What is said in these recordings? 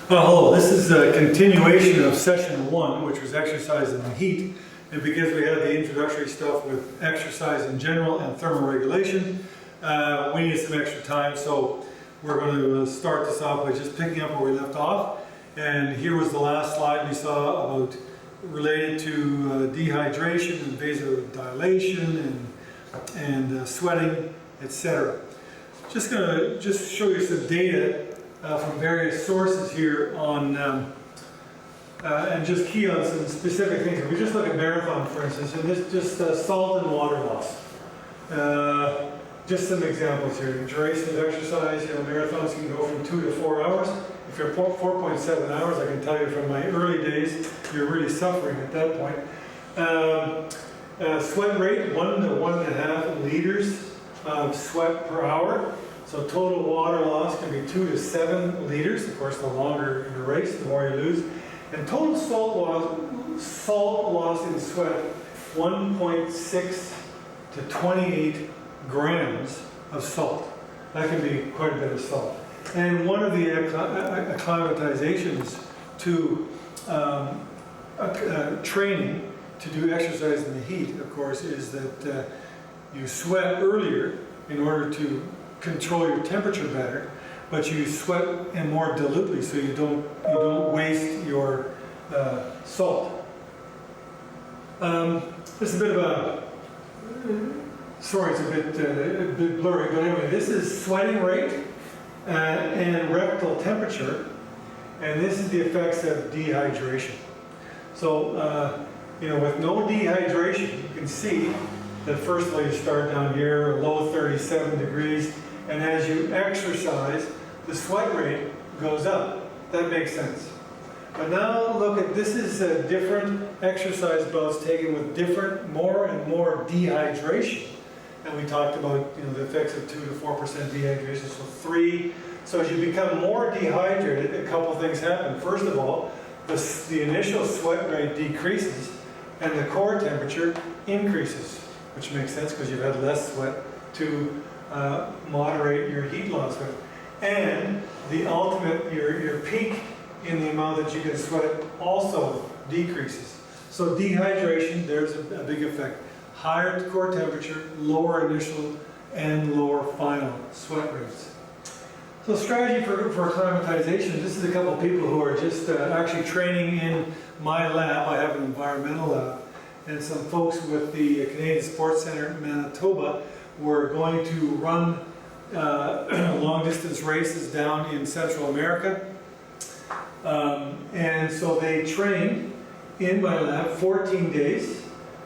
Hello, this is a continuation of session 1, which was exercise in the heat. And because we had the introductory stuff with exercise in general and thermoregulation, we need some extra time. So we're going to start this off by just picking up where we left off. And here was the last slide we saw about related to dehydration and vasodilation and sweating, etc. Just going to show you some data from various sources here on, and just key on some specific things. If we just look at marathon, for instance, and this just salt and water loss. Just some examples here. Duration of exercise, marathons can go from 2 to 4 hours. If you're 4.7 hours, I can tell you from my early days, you're really suffering at that point. Sweat rate, 1 to 1.5 liters of sweat per hour. So total water loss can be 2 to 7 liters. Of course, the longer you race, the more you lose. And total salt loss in sweat, 1.6 to 28 grams of salt. That can be quite a bit of salt. And one of the acclimatizations to training to do exercise in the heat, of course, is that you sweat earlier in order to control your temperature better, but you sweat and more dilutely, so you don't waste your salt. This is a bit of a sorry, it's a bit blurry, but anyway, this is sweating rate and rectal temperature, and this is the effects of dehydration. So with no dehydration, you can see that first of all you start down here, low 37 degrees. And as you exercise, the sweat rate goes up. That makes sense. But now look at, this is different exercise bouts taken with different, more and more dehydration. And we talked about the effects of 2 to 4% dehydration, so 3. So as you become more dehydrated, a couple things happen. First of all, the initial sweat rate decreases and the core temperature increases, which makes sense because you've had less sweat to moderate your heat loss with. And the ultimate, your peak in the amount that you can sweat also decreases. So dehydration, there's a big effect. Higher core temperature, lower initial and lower final sweat rates. So strategy for acclimatization, this is a couple of people who are just actually training in my lab. I have an environmental lab. And some folks with the Canadian Sports Centre in Manitoba were going to run long-distance races down in Central America. And so they trained in my lab 14 days.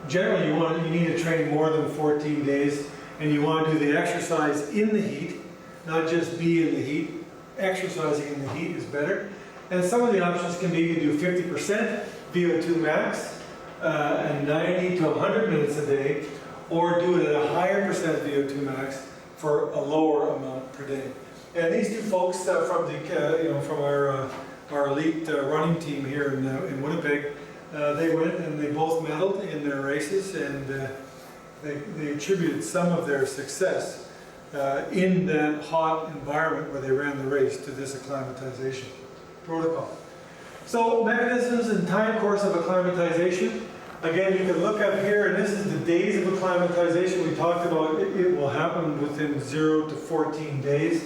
Generally, you need to train more than 14 days, and you want to do the exercise in the heat, not just be in the heat. Exercising in the heat is better. And some of the options can be you can do 50% VO2 max, and 90 to 100 minutes a day, or do it at a higher percent VO2 max for a lower amount per day. And these two folks from the from our elite running team here in Winnipeg, they went and they both medaled in their races, and they attributed some of their success in that hot environment where they ran the race to this acclimatization protocol. So mechanisms and time course of acclimatization. Again, you can look up here, and this is the days of acclimatization. We talked about it will happen within 0 to 14 days.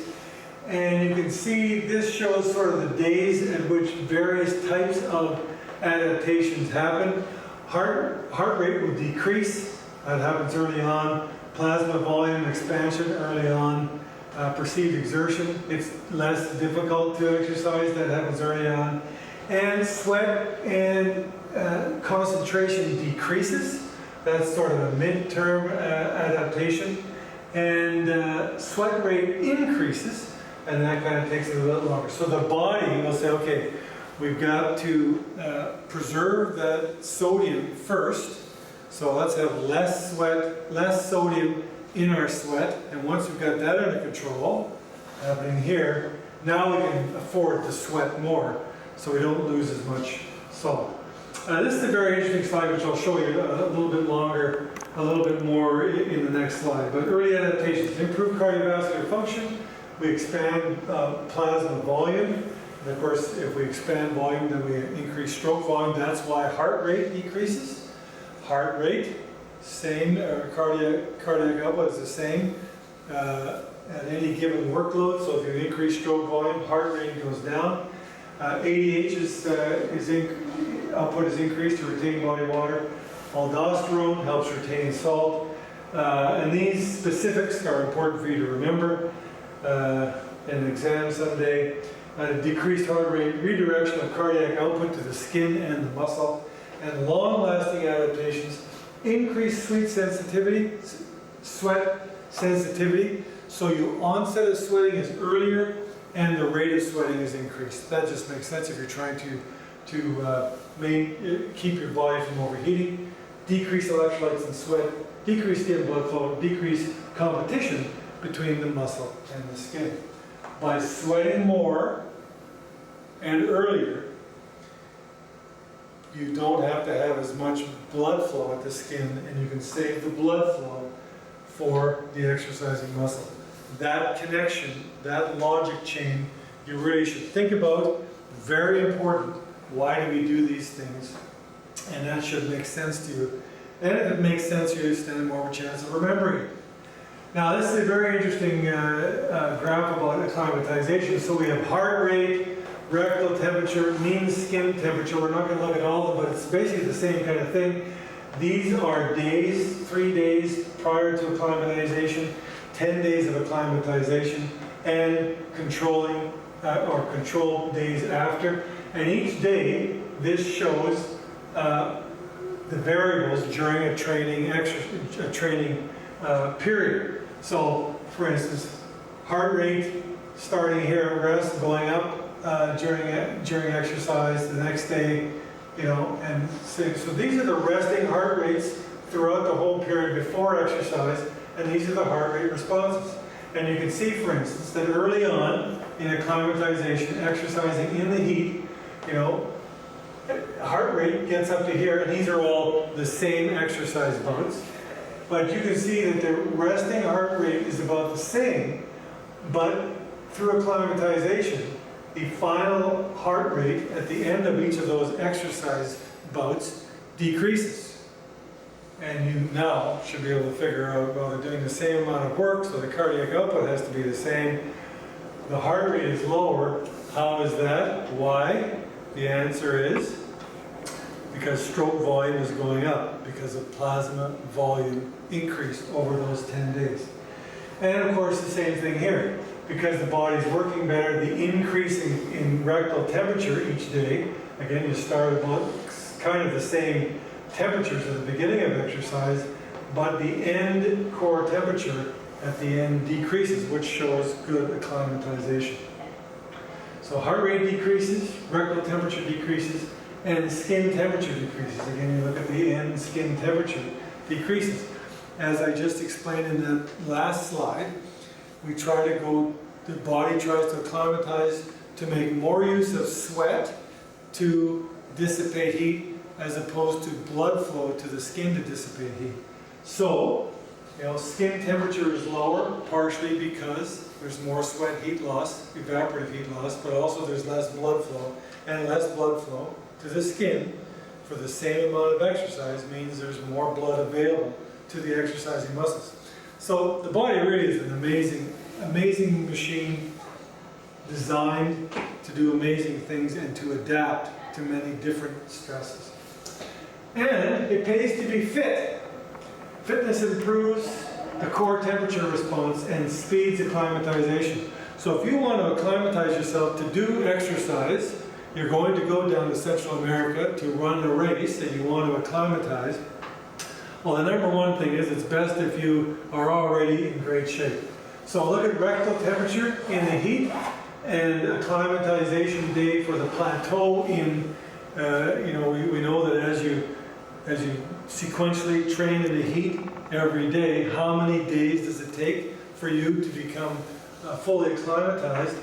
And you can see this shows sort of the days at which various types of adaptations happen. Heart rate will decrease. That happens early on. Plasma volume expansion early on. Perceived exertion, it's less difficult to exercise. That happens early on. And sweat and concentration decreases. That's sort of a midterm adaptation. And sweat rate increases, and that kind of takes it a little longer. So the body will say, okay, we've got to preserve that sodium first. So let's have less sweat, less sodium in our sweat. And once we've got that under control, happening here, now we can afford to sweat more, so we don't lose as much salt. This is a very interesting slide, which I'll show you a little bit longer, a little bit more in the next slide. But early adaptations: improve cardiovascular function, we expand plasma volume, And of course, if we expand volume, then we increase stroke volume. That's why heart rate decreases. Heart rate, same, cardiac output is the same at any given workload. So if you increase stroke volume, heart rate goes down. ADH output is increased to retain body water. Aldosterone helps retain salt. And these specifics are important for you to remember in an exam someday. Decreased heart rate, redirection of cardiac output to the skin and the muscle, and long-lasting adaptations. Increased sweat sensitivity, so your onset of sweating is earlier and the rate of sweating is increased. That just makes sense if you're trying to keep your body from overheating. Decrease electrolytes and sweat, decrease skin blood flow, decrease competition between the muscle and the skin. By sweating more and earlier, you don't have to have as much blood flow at the skin, and you can save the blood flow for the exercising muscle. That connection, that logic chain, you really should think about. Very important. Why do we do these things? And that should make sense to you. And if it makes sense to you, you stand more of a chance of remembering it. Now, this is a very interesting graph about acclimatization. So we have heart rate, rectal temperature, mean skin temperature. We're not going to look at all of them, but it's basically the same kind of thing. These are days, 3 days prior to acclimatization, 10 days of acclimatization, and controlling or control days after. And each day, this shows the variables during a training period. So, for instance, heart rate starting here at rest, going up during exercise, the next day, and so these are the resting heart rates throughout the whole period before exercise, and these are the heart rate responses. And you can see, for instance, that early on in acclimatization, exercising in the heat, heart rate gets up to here, and these are all the same exercise bouts. But you can see that the resting heart rate is about the same, but through acclimatization, the final heart rate at the end of each of those exercise bouts decreases. And you now should be able to figure out, well, they're doing the same amount of work, so the cardiac output has to be the same. The heart rate is lower. How is that? Why? The answer is because stroke volume is going up, because of plasma volume increased over those 10 days. And of course, the same thing here. Because the body's working better, the increase in rectal temperature each day, again, you start about kind of the same temperatures at the beginning of exercise, but the end core temperature at the end decreases, which shows good acclimatization. So heart rate decreases, rectal temperature decreases, and skin temperature decreases. Again, you look at the end, skin temperature decreases. As I just explained in that last slide, the body tries to acclimatize to make more use of sweat to dissipate heat as opposed to blood flow to the skin to dissipate heat. So, skin temperature is lower, partially because there's more sweat heat loss, evaporative heat loss, but also there's less blood flow, and less blood flow to the skin for the same amount of exercise means there's more blood available to the exercising muscles. So the body really is an amazing machine designed to do amazing things and to adapt to many different stresses. And it pays to be fit. Fitness improves the core temperature response and speeds acclimatization. So if you want to acclimatize yourself to do exercise, you're going to go down to Central America to run a race and you want to acclimatize. Well, the number one thing is it's best if you are already in great shape. So look at rectal temperature in the heat and acclimatization day for the plateau in, we know that as you sequentially train in the heat every day, how many days does it take for you to become fully acclimatized?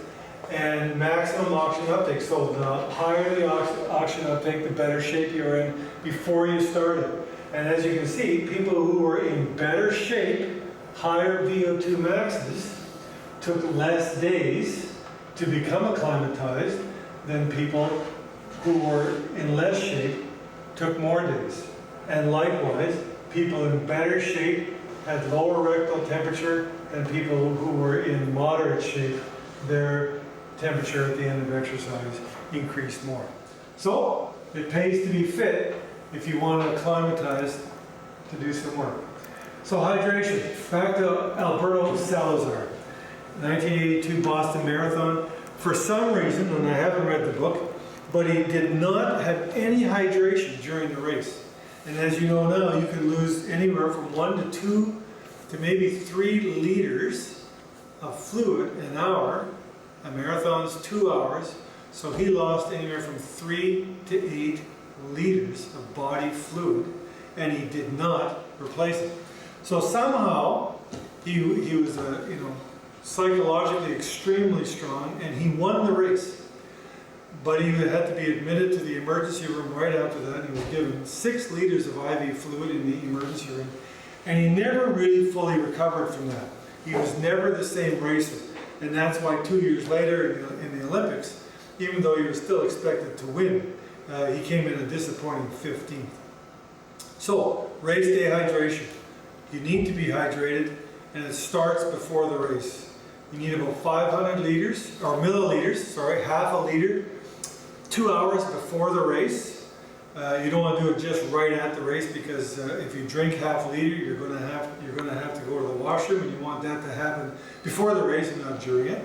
And maximum oxygen uptake. So the higher the oxygen uptake, the better shape you're in before you started. And as you can see, people who were in better shape, higher VO2 maxes, took less days to become acclimatized than people who were in less shape took more days. And likewise, people in better shape had lower rectal temperature than people who were in moderate shape. Their temperature at the end of exercise increased more. So it pays to be fit if you want to acclimatize to do some work. So hydration, back to Alberto Salazar, 1982 Boston Marathon. For some reason, and I haven't read the book, but he did not have any hydration during the race. And as you know now, you can lose anywhere from 1 to 2 to maybe 3 liters of fluid an hour. A marathon's 2 hours, so he lost anywhere from 3 to 8 liters of body fluid, and he did not replace it. So somehow he was psychologically extremely strong, and he won the race. But he had to be admitted to the emergency room right after that. He was given 6 liters of IV fluid in the emergency room, and he never really fully recovered from that. He was never the same racer, and that's why 2 years later in the Olympics, even though he was still expected to win, he came in a disappointing 15th. So, race day hydration. You need to be hydrated, and it starts before the race. You need about 500 liters, or milliliters, sorry, half a liter, 2 hours before the race. You don't want to do it just right at the race, because if you drink half a liter, you're going to have to go to the washroom, and you want that to happen before the race and not during it.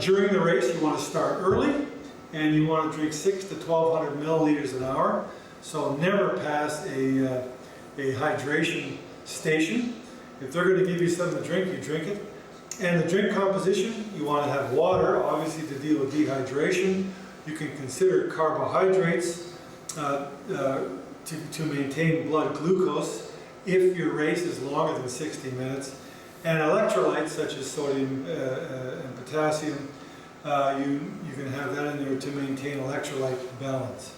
During the race, you want to start early, and you want to drink 600 to 1200 milliliters an hour. So never pass a hydration station. If they're going to give you something to drink, you drink it. And the drink composition, you want to have water, obviously, to deal with dehydration. You can consider carbohydrates to maintain blood glucose if your race is longer than 60 minutes. And electrolytes such as sodium and potassium, you can have that in there to maintain electrolyte balance.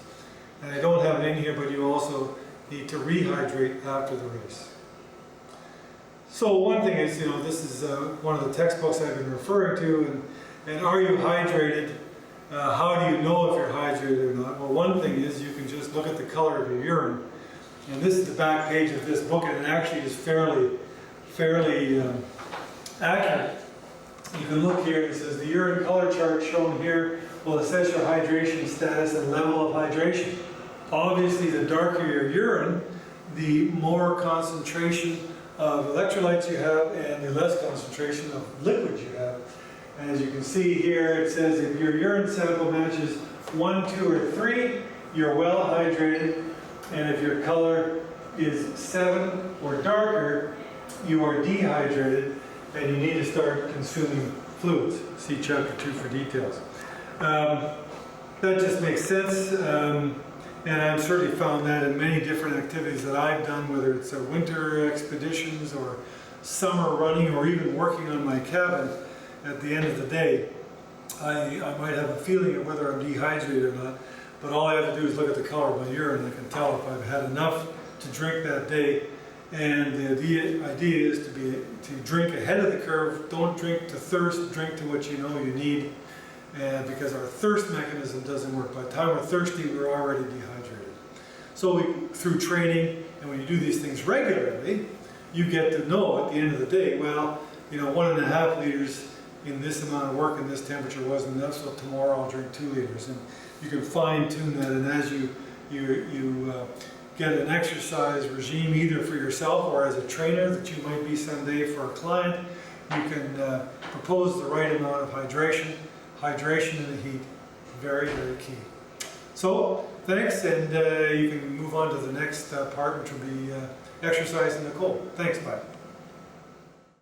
And I don't have it in here, but you also need to rehydrate after the race. So one thing is, this is one of the textbooks I've been referring to, and are you hydrated? How do you know if you're hydrated or not? Well, one thing is you can just look at the color of your urine. And this is the back page of this book, and it actually is fairly accurate. You can look here, it says the urine color chart shown here will assess your hydration status and level of hydration. Obviously, the darker your urine, the more concentration of electrolytes you have and the less concentration of liquids you have. And as you can see here, it says if your urine sample matches 1, 2, or 3, you're well hydrated. And if your color is 7 or darker, you are dehydrated and you need to start consuming fluids. See chapter 2 for details. That just makes sense. And I've certainly found that in many different activities that I've done, whether it's winter expeditions or summer running or even working on my cabin. At the end of the day, I might have a feeling of whether I'm dehydrated or not, but all I have to do is look at the color of my urine. I can tell if I've had enough to drink that day. And the idea is to drink ahead of the curve. Don't drink to thirst, drink to what you know you need. Because our thirst mechanism doesn't work. By the time we're thirsty, we're already dehydrated. So through training, and when you do these things regularly, you get to know at the end of the day, well, 1.5 liters in this amount of work and this temperature wasn't enough, so tomorrow I'll drink 2 liters. And you can fine tune that, and as you get an exercise regime either for yourself or as a trainer that you might be someday for a client, you can propose the right amount of hydration. Hydration in the heat, very, very key. So, thanks, and you can move on to the next part, which will be exercise in the cold. Thanks, bye.